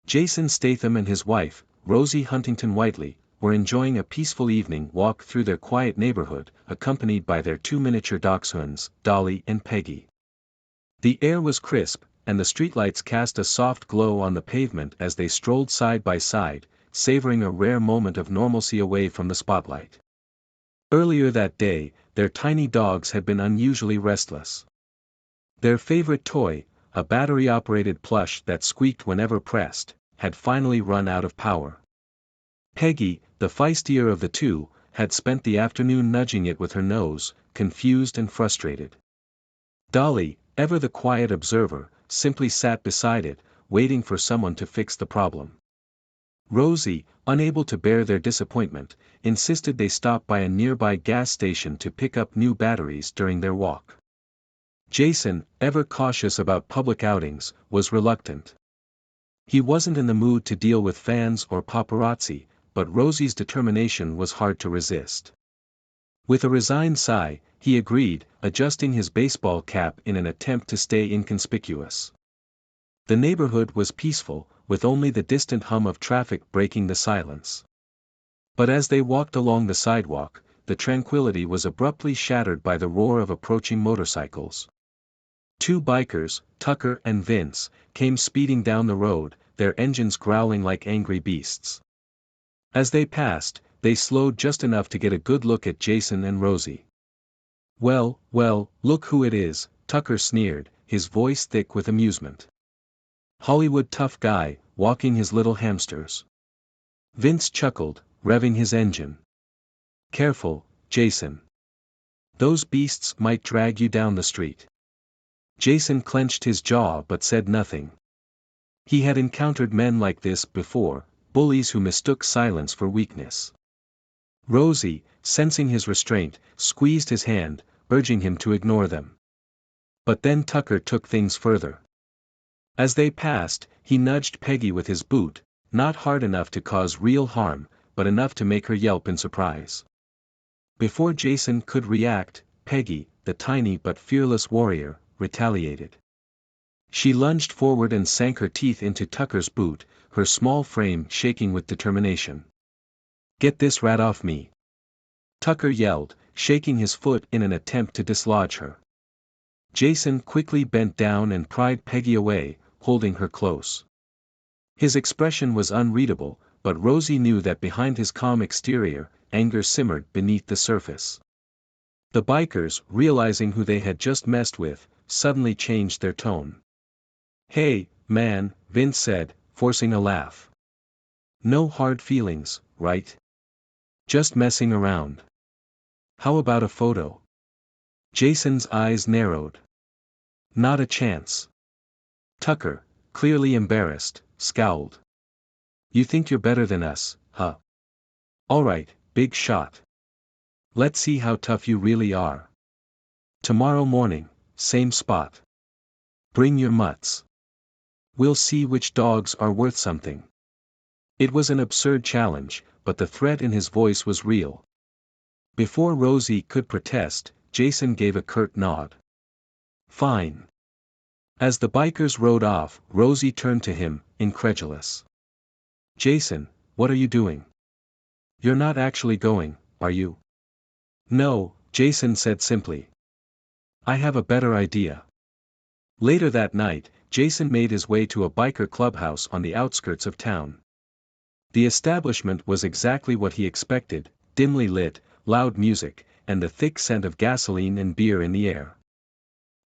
Jason Statham and his wife, Rosie Huntington Whiteley, were enjoying a peaceful evening walk through their quiet neighborhood, accompanied by their two miniature dachshunds, Dolly and Peggy. The air was crisp, and the streetlights cast a soft glow on the pavement as they strolled side by side, savoring a rare moment of normalcy away from the spotlight. Earlier that day, their tiny dogs had been unusually restless. Their favorite toy, a battery-operated plush that squeaked whenever pressed, had finally run out of power. Peggy, the feistier of the two, had spent the afternoon nudging it with her nose, confused and frustrated. Dolly, ever the quiet observer, simply sat beside it, waiting for someone to fix the problem. Rosie, unable to bear their disappointment, insisted they stop by a nearby gas station to pick up new batteries during their walk. Jason, ever cautious about public outings, was reluctant. He wasn't in the mood to deal with fans or paparazzi, but Rosie's determination was hard to resist. With a resigned sigh, he agreed, adjusting his baseball cap in an attempt to stay inconspicuous. The neighborhood was peaceful, with only the distant hum of traffic breaking the silence. But as they walked along the sidewalk, the tranquility was abruptly shattered by the roar of approaching motorcycles. Two bikers, Tucker and Vince, came speeding down the road, their engines growling like angry beasts. As they passed, they slowed just enough to get a good look at Jason and Rosie. "Well, well, look who it is," Tucker sneered, his voice thick with amusement. "Hollywood tough guy, walking his little hamsters." Vince chuckled, revving his engine. "Careful, Jason. Those beasts might drag you down the street." Jason clenched his jaw but said nothing. He had encountered men like this before, bullies who mistook silence for weakness. Rosie, sensing his restraint, squeezed his hand, urging him to ignore them. But then Tucker took things further. As they passed, he nudged Peggy with his boot, not hard enough to cause real harm, but enough to make her yelp in surprise. Before Jason could react, Peggy, the tiny but fearless warrior, retaliated. She lunged forward and sank her teeth into Tucker's boot, her small frame shaking with determination. "Get this rat off me!" Tucker yelled, shaking his foot in an attempt to dislodge her. Jason quickly bent down and pried Peggy away, holding her close. His expression was unreadable, but Rosie knew that behind his calm exterior, anger simmered beneath the surface. The bikers, realizing who they had just messed with, suddenly changed their tone. "Hey, man," Vince said, forcing a laugh. "No hard feelings, right? Just messing around. How about a photo?" Jason's eyes narrowed. "Not a chance." Tucker, clearly embarrassed, scowled. "You think you're better than us, huh? All right, big shot. Let's see how tough you really are. Tomorrow morning, same spot. Bring your mutts. We'll see which dogs are worth something." It was an absurd challenge, but the threat in his voice was real. Before Rosie could protest, Jason gave a curt nod. "Fine." As the bikers rode off, Rosie turned to him, incredulous. "Jason, what are you doing? You're not actually going, are you?" "No," Jason said simply. "I have a better idea." Later that night, Jason made his way to a biker clubhouse on the outskirts of town. The establishment was exactly what he expected, dimly lit, loud music, and the thick scent of gasoline and beer in the air.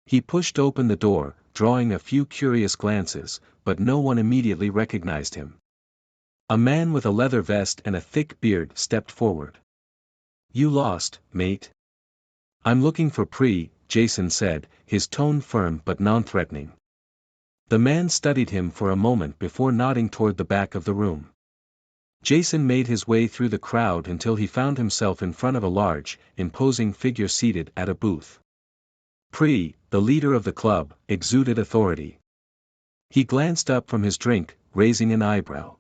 He pushed open the door, drawing a few curious glances, but no one immediately recognized him. A man with a leather vest and a thick beard stepped forward. "You lost, mate." "I'm looking for Pri," Jason said, his tone firm but non-threatening. The man studied him for a moment before nodding toward the back of the room. Jason made his way through the crowd until he found himself in front of a large, imposing figure seated at a booth. Pri, the leader of the club, exuded authority. He glanced up from his drink, raising an eyebrow.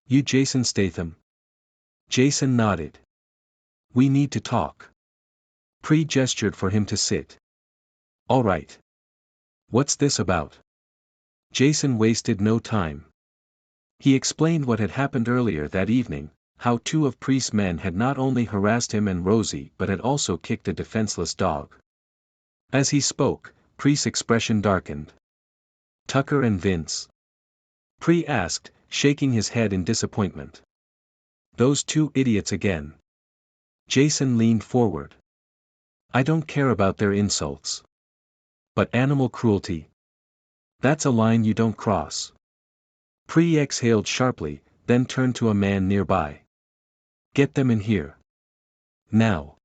"You Jason Statham?" Jason nodded. "We need to talk." Pri gestured for him to sit. "All right. What's this about?" Jason wasted no time. He explained what had happened earlier that evening, how two of Priest's men had not only harassed him and Rosie but had also kicked a defenseless dog. As he spoke, Priest's expression darkened. Tucker and Vince? Pri asked, shaking his head in disappointment. Those two idiots again. Jason leaned forward. I don't care about their insults. But animal cruelty? That's a line you don't cross. Pri exhaled sharply, then turned to a man nearby. Get them in here. Now.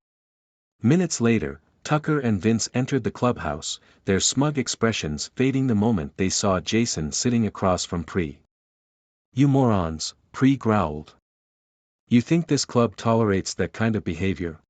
Minutes later, Tucker and Vince entered the clubhouse, their smug expressions fading the moment they saw Jason sitting across from Pri. You morons, Pri growled. You think this club tolerates that kind of behavior?